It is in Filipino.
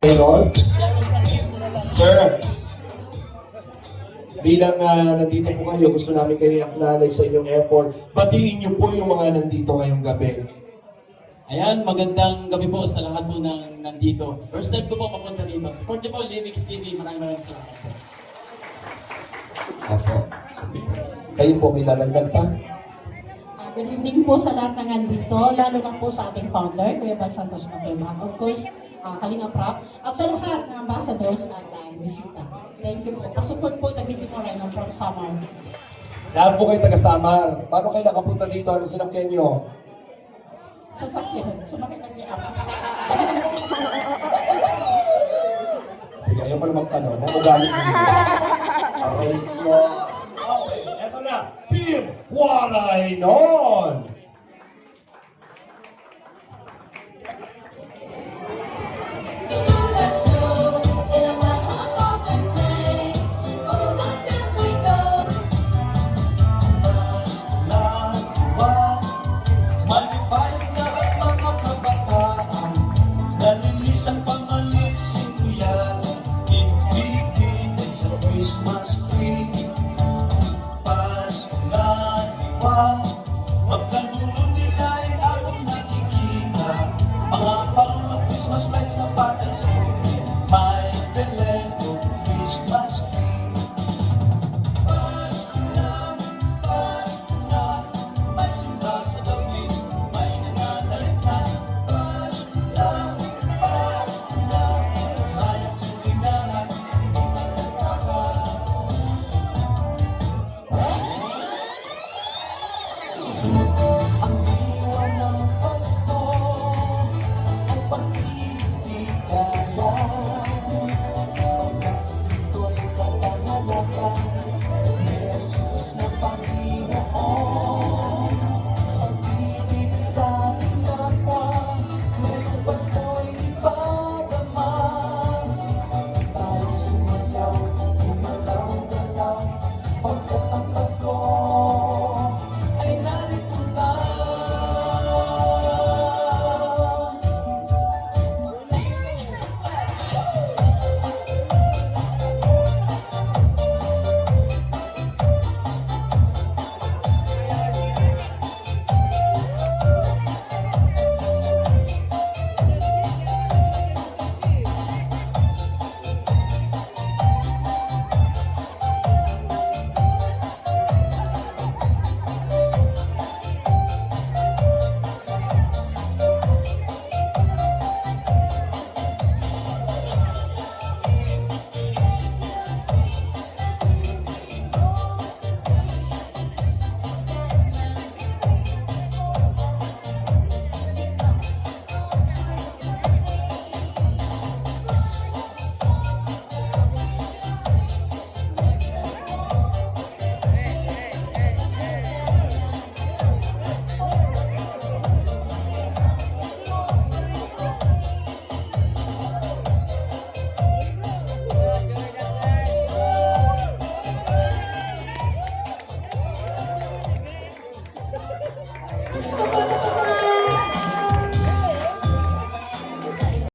Ganon? Sir, bilang nandito po kayo, gusto namin kayo i-acknowledge sa inyong effort. Batiin niyo po yung mga nandito ngayong gabi. Ayan, magandang gabi po sa lahat po ng nandito. First time ko po mapunta dito. Support niyo po Linux TV. Maraming salamat po. Opo. Kayo po may dadagdag pa? Good evening po sa lahat ng nandito, lalo na po sa ating founder, Kuya Bal Santos Matubang, of course, Kalinga Prap, at sa lahat ng ambassadors at bisita. Thank you po. Pasupport po nagiging ko rin from Samar. Lahat po kayo taga-Samar. Paano kayo nakapunta dito? Ano sinakyan nyo? Sasakyan, sumakit ang niya. Sige, ayaw ko na magtanong. Magugalit mo dito. Okay, eto na. Team Waray Non! Isang pangalit sinuyan, ibigin ay sa Christmas tree. Pasko na diwa, magkadulo nila ay akong nakikita. Mga parang Christmas lights na patay sa may